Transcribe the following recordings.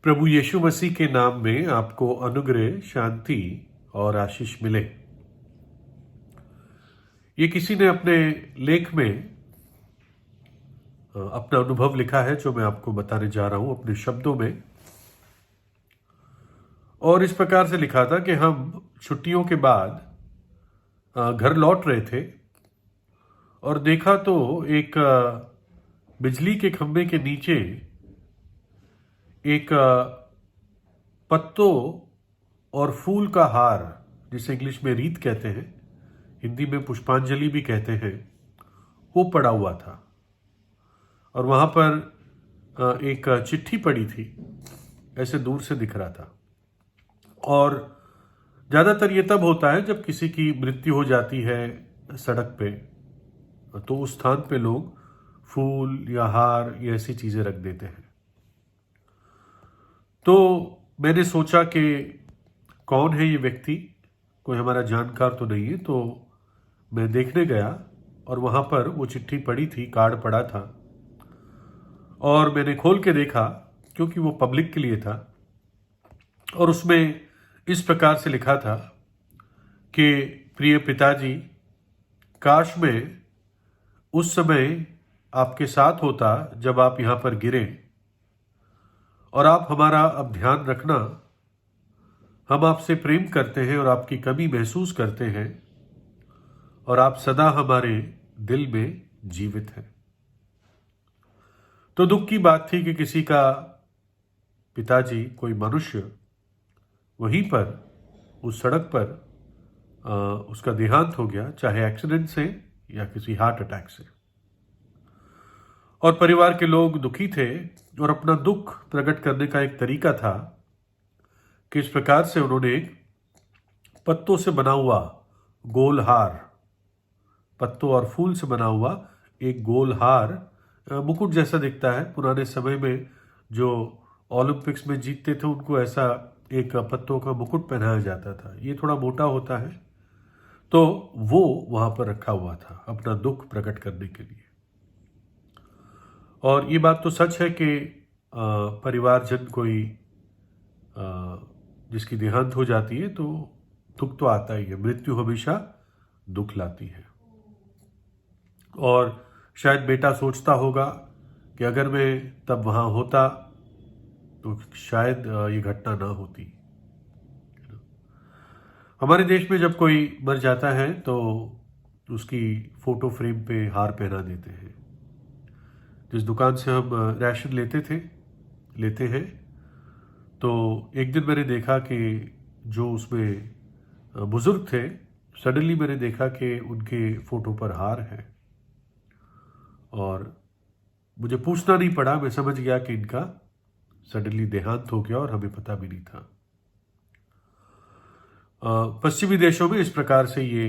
प्रभु यीशु मसीह के नाम में आपको अनुग्रह, शांति और आशीष मिले। ये किसी ने अपने लेख में अपना अनुभव लिखा है जो मैं आपको बताने जा रहा हूं अपने शब्दों में। और इस प्रकार से लिखा था कि हम छुट्टियों के बाद घर लौट रहे थे और देखा तो एक बिजली के खंभे के नीचे एक पत्तों और फूल का हार, जिसे इंग्लिश में रीत कहते हैं, हिंदी में पुष्पांजलि भी कहते हैं, वो पड़ा हुआ था। और वहां पर एक चिट्ठी पड़ी थी, ऐसे दूर से दिख रहा था। और ज्यादातर ये तब होता है जब किसी की मृत्यु हो जाती है सड़क पे, तो उस स्थान पे लोग फूल या हार या ऐसी चीजें रख देते हैं। तो मैंने सोचा कि कौन है ये व्यक्ति, कोई हमारा जानकार तो नहीं है। तो मैं देखने गया और वहां पर वो चिट्ठी पड़ी थी, कार्ड पड़ा था। और मैंने खोल के देखा क्योंकि वो पब्लिक के लिए था। और उसमें इस प्रकार से लिखा था कि प्रिय पिताजी, काश मैं उस समय आपके साथ होता जब आप यहां पर गिरे, और आप हमारा अब ध्यान रखना। हम आपसे प्रेम करते हैं और आपकी कमी महसूस करते हैं, और आप सदा हमारे दिल में जीवित हैं। तो दुख की बात थी कि किसी का पिताजी, कोई मनुष्य, वहीं पर उस सड़क पर उसका देहांत हो गया, चाहे एक्सीडेंट से या किसी हार्ट अटैक से। और परिवार के लोग दुखी थे और अपना दुख प्रकट करने का एक तरीका था कि इस प्रकार से उन्होंने एक पत्तों से बना हुआ गोल हार, पत्तों और फूल से बना हुआ एक गोल हार, मुकुट जैसा दिखता है। पुराने समय में जो ओलंपिक्स में जीतते थे उनको ऐसा एक पत्तों का मुकुट पहनाया जाता था। ये थोड़ा मोटा होता है। तो वो वहां पर रखा हुआ था अपना दुख प्रकट करने के लिए। और ये बात तो सच है कि परिवारजन कोई जिसकी देहांत हो जाती है तो दुख तो आता ही है। मृत्यु हमेशा दुख लाती है। और शायद बेटा सोचता होगा कि अगर मैं तब वहां होता तो शायद ये घटना ना होती। हमारे देश में जब कोई मर जाता है तो उसकी फोटो फ्रेम पे हार पहना देते हैं। जिस दुकान से हम राशन लेते हैं, तो एक दिन मैंने देखा कि जो उसमें बुजुर्ग थे, सडनली मैंने देखा कि उनके फोटो पर हार है। और मुझे पूछना नहीं पड़ा, मैं समझ गया कि इनका सडनली देहांत हो गया और हमें पता भी नहीं था। पश्चिमी देशों में इस प्रकार से ये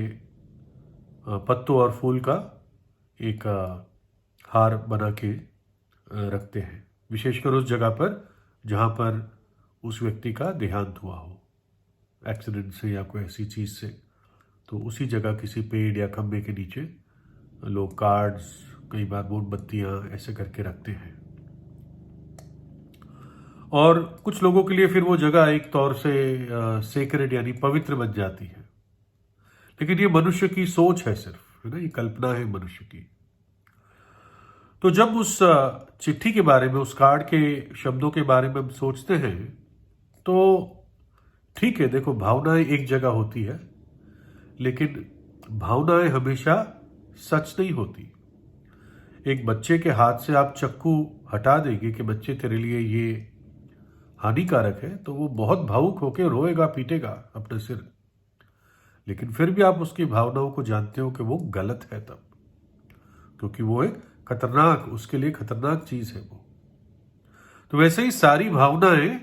पत्तों और फूल का एक हार बना के रखते हैं, विशेषकर उस जगह पर जहां पर उस व्यक्ति का देहांत हुआ हो, एक्सीडेंट से या कोई ऐसी चीज से। तो उसी जगह किसी पेड़ या खंभे के नीचे लोग कार्ड्स, कई बार मोमबत्तियां ऐसे करके रखते हैं। और कुछ लोगों के लिए फिर वो जगह एक तौर से सेक्रेड यानी पवित्र बन जाती है। लेकिन ये मनुष्य की सोच है, सिर्फ, है ना, ये कल्पना है मनुष्य की। तो जब उस चिट्ठी के बारे में, उस कार्ड के शब्दों के बारे में हम सोचते हैं तो ठीक है, देखो, भावनाएं एक जगह होती है, लेकिन भावनाएं हमेशा सच नहीं होती। एक बच्चे के हाथ से आप चक्कू हटा देंगे कि बच्चे तेरे लिए ये हानिकारक है, तो वो बहुत भावुक होकर रोएगा, पीटेगा अपने सिर। लेकिन फिर भी आप उसकी भावनाओं को जानते हो कि वो गलत है तब, क्योंकि वो एक खतरनाक, उसके लिए खतरनाक चीज है वो। तो वैसे ही सारी भावनाएं,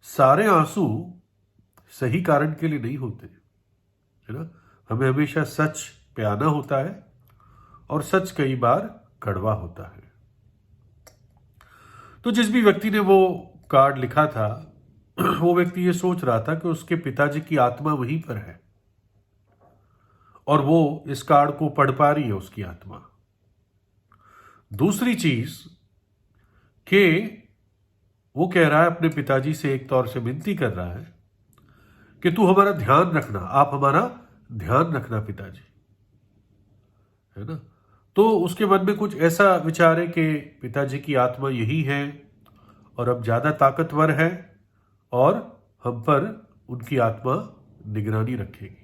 सारे आंसू सही कारण के लिए नहीं होते, है ना। हमें हमेशा सच पे आना होता है, और सच कई बार कड़वा होता है। तो जिस भी व्यक्ति ने वो कार्ड लिखा था, वो व्यक्ति ये सोच रहा था कि उसके पिताजी की आत्मा वहीं पर है, और वो इस कार्ड को पढ़ पा रही है, उसकी आत्मा। दूसरी चीज कि वो कह रहा है अपने पिताजी से, एक तौर से विनती कर रहा है कि तू हमारा ध्यान रखना, आप हमारा ध्यान रखना पिताजी, है ना। तो उसके मन में कुछ ऐसा विचार है कि पिताजी की आत्मा यही है और अब ज्यादा ताकतवर है और हम पर उनकी आत्मा निगरानी रखेगी।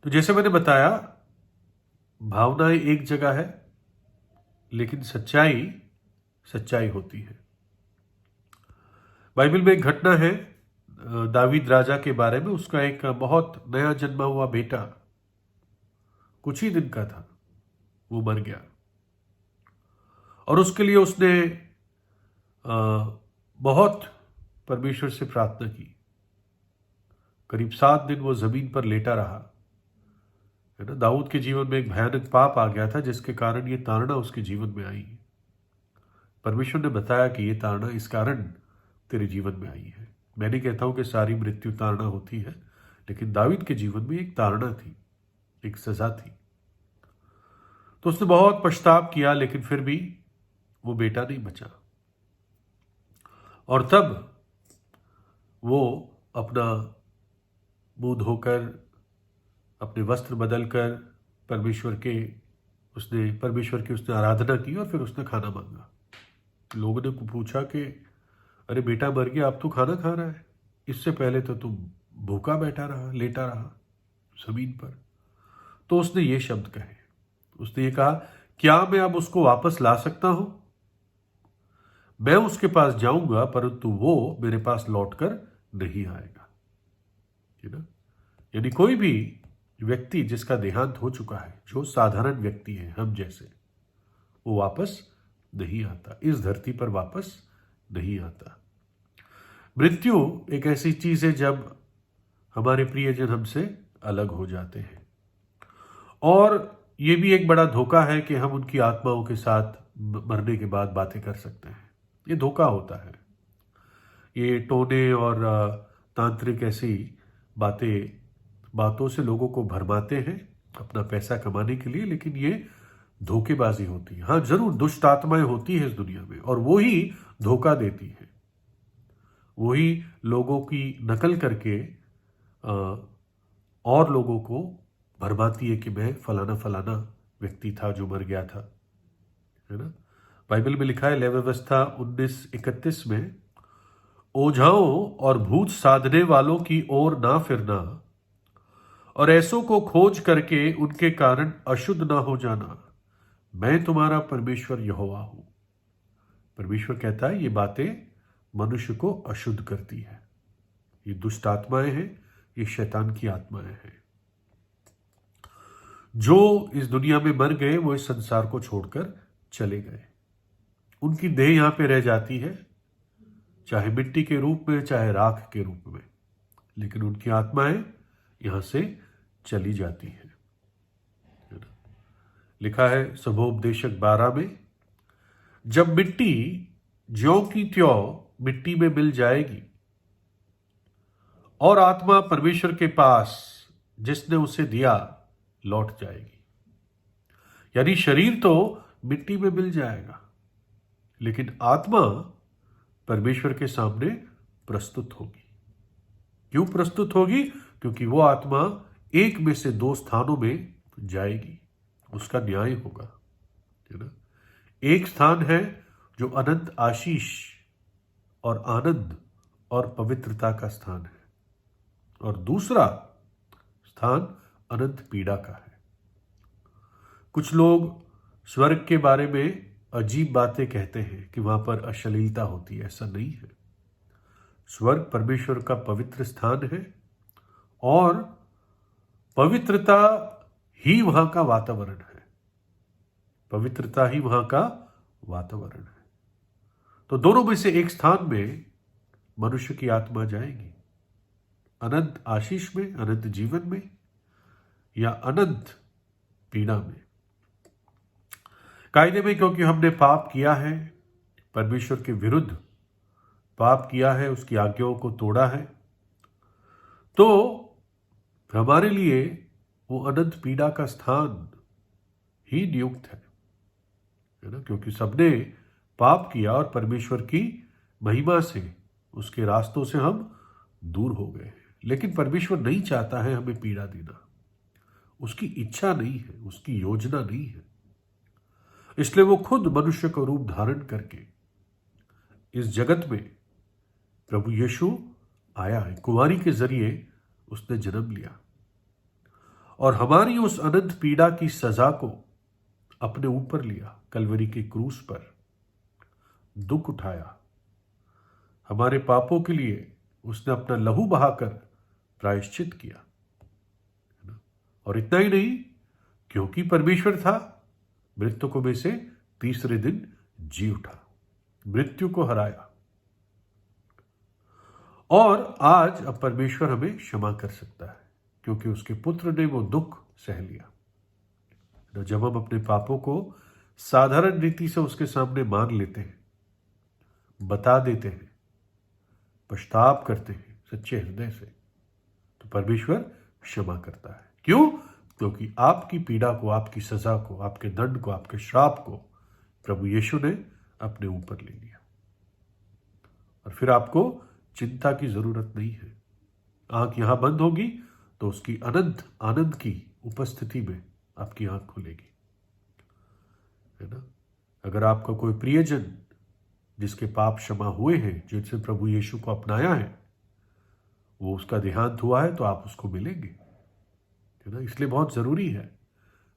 तो जैसे मैंने बताया, भावनाएं एक जगह है, लेकिन सच्चाई सच्चाई होती है। बाइबल में एक घटना है दावीद राजा के बारे में। उसका एक बहुत नया जन्मा हुआ बेटा, कुछ ही दिन का था, वो मर गया और उसके लिए उसने बहुत परमेश्वर से प्रार्थना की। करीब 7 दिन वो जमीन पर लेटा रहा, है ना। दाऊद के जीवन में एक भयानक पाप आ गया था जिसके कारण ये ताड़ना उसके जीवन में आई। परमेश्वर ने बताया कि ये ताड़ना इस कारण तेरे जीवन में आई है। मैं नहीं कहता हूं कि सारी मृत्यु ताड़ना होती है, लेकिन दाऊद के जीवन में एक ताड़ना थी, एक सजा थी। तो उसने बहुत पछताव किया, लेकिन फिर भी वो बेटा नहीं बचा। और तब वो अपना मुंह धोकर, अपने वस्त्र बदलकर परमेश्वर की उसने आराधना की और फिर उसने खाना मांगा। लोगों ने पूछा कि अरे बेटा मर गया, अब तू खाना खा रहा है, इससे पहले तो तुम भूखा बैठा रहा, लेटा रहा जमीन पर। तो उसने ये शब्द कहे, उसने ये कहा, क्या मैं अब उसको वापस ला सकता हूं? मैं उसके पास जाऊंगा परंतु वो मेरे पास लौटकर नहीं आएगा। यानी कोई भी व्यक्ति जिसका देहांत हो चुका है, जो साधारण व्यक्ति है हम जैसे, वो वापस नहीं आता, इस धरती पर वापस नहीं आता। मृत्यु एक ऐसी चीज है जब हमारे प्रियजन हमसे अलग हो जाते हैं, और ये भी एक बड़ा धोखा है कि हम उनकी आत्माओं के साथ मरने के बाद बातें कर सकते हैं। ये धोखा होता है। ये टोने और तांत्रिक ऐसी बातों से लोगों को भरमाते हैं अपना पैसा कमाने के लिए, लेकिन ये धोखेबाजी होती है। हाँ, जरूर दुष्ट आत्माएं होती है इस दुनिया में, और वो ही धोखा देती है, वही लोगों की नकल करके और लोगों को भरमाती है कि मैं फलाना फलाना व्यक्ति था जो मर गया था, है ना। बाइबल में लिखा है लेवी व्यवस्था 19:31 में, ओझाओं और भूत साधने वालों की ओर ना फिरना और ऐसों को खोज करके उनके कारण अशुद्ध ना हो जाना, मैं तुम्हारा परमेश्वर यहोवा हूं। परमेश्वर कहता है ये बातें मनुष्य को अशुद्ध करती है। ये दुष्ट आत्माएं हैं, ये शैतान की आत्माएं हैं। जो इस दुनिया में मर गए वो इस संसार को छोड़कर चले गए। उनकी देह यहां पे रह जाती है, चाहे मिट्टी के रूप में, चाहे राख के रूप में, लेकिन उनकी आत्माएं यहां से चली जाती हैं। लिखा है सबोपदेशक 12 में, जब मिट्टी ज्यों की त्यों मिट्टी में मिल जाएगी और आत्मा परमेश्वर के पास जिसने उसे दिया लौट जाएगी। यानी शरीर तो मिट्टी में मिल जाएगा, लेकिन आत्मा परमेश्वर के सामने प्रस्तुत होगी। क्यों प्रस्तुत होगी? क्योंकि वो आत्मा एक में से 2 स्थानों में जाएगी, उसका न्याय होगा, है ना। एक स्थान है जो अनंत आशीष और आनंद और पवित्रता का स्थान है, और दूसरा स्थान अनंत पीड़ा का है। कुछ लोग स्वर्ग के बारे में अजीब बातें कहते हैं कि वहां पर अश्लीलता होती है। ऐसा नहीं है। स्वर्ग परमेश्वर का पवित्र स्थान है और पवित्रता ही वहां का वातावरण है। पवित्रता ही वहां का वातावरण है। तो दोनों में से एक स्थान में मनुष्य की आत्मा जाएगी, अनंत आशीष में, अनंत जीवन में, या अनंत पीड़ा में। कायदे में क्योंकि हमने पाप किया है, परमेश्वर के विरुद्ध पाप किया है, उसकी आज्ञाओं को तोड़ा है, तो हमारे लिए वो अनंत पीड़ा का स्थान ही नियुक्त है ना। क्योंकि सबने पाप किया और परमेश्वर की महिमा से, उसके रास्तों से हम दूर हो गए। लेकिन परमेश्वर नहीं चाहता है हमें पीड़ा देना, उसकी इच्छा नहीं है, उसकी योजना नहीं है। इसलिए वो खुद मनुष्य का रूप धारण करके इस जगत में प्रभु यीशु आया है। कुंवारी के जरिए उसने जन्म लिया और हमारी उस अनंत पीड़ा की सजा को अपने ऊपर लिया। कलवरी के क्रूस पर दुख उठाया, हमारे पापों के लिए उसने अपना लहू बहाकर प्रायश्चित किया, है ना? और इतना ही नहीं, क्योंकि परमेश्वर था, मृतकों में से तीसरे दिन जी उठा, मृत्यु को हराया। और आज अब परमेश्वर हमें क्षमा कर सकता है, क्योंकि उसके पुत्र ने वो दुख सह लिया। जब हम अपने पापों को साधारण रीति से उसके सामने मान लेते हैं, बता देते हैं, पश्चाताप करते हैं सच्चे हृदय से, तो परमेश्वर क्षमा करता है। क्यों? क्योंकि आपकी पीड़ा को, आपकी सजा को, आपके दंड को, आपके श्राप को प्रभु यीशु ने अपने ऊपर ले लिया। और फिर आपको चिंता की जरूरत नहीं है। आंख यहां बंद होगी तो उसकी अनंत आनंद की उपस्थिति में आपकी आंख खुलेगी, है ना? अगर आपका कोई प्रियजन जिसके पाप क्षमा हुए हैं, जिनसे प्रभु यीशु को अपनाया है, वो उसका देहांत हुआ है, तो आप उसको मिलेंगे, है ना? इसलिए बहुत जरूरी है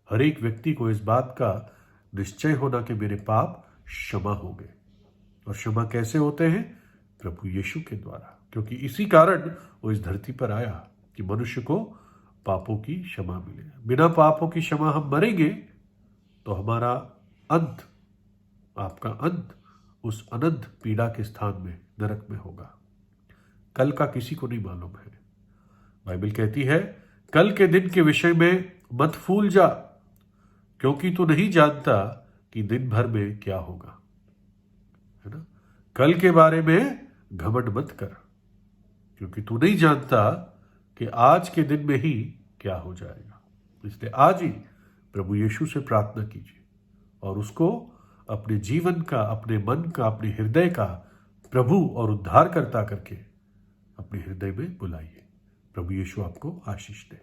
हर एक व्यक्ति को इस बात का निश्चय होना कि मेरे पाप क्षमा हो गए। और क्षमा कैसे होते हैं? प्रभु यीशु के द्वारा, क्योंकि इसी कारण वो इस धरती पर आया कि मनुष्य को पापों की क्षमा मिले। बिना पापों की क्षमा हम मरेंगे तो हमारा अंत, आपका अंत उस अनंत पीड़ा के स्थान में, नरक में होगा। कल का किसी को नहीं मालूम है। बाइबल कहती है, कल के दिन के विषय में मत फूल जा, क्योंकि तू नहीं जानता कि दिन भर में क्या होगा, है ना? कल के बारे में घमंड मत कर, क्योंकि तू नहीं जानता कि आज के दिन में ही क्या हो जाएगा। इसलिए आज ही प्रभु यीशु से प्रार्थना कीजिए और उसको अपने जीवन का, अपने मन का, अपने हृदय का प्रभु और उद्धारकर्ता करके अपने हृदय में बुलाइए। प्रभु यीशु आपको आशीष दे।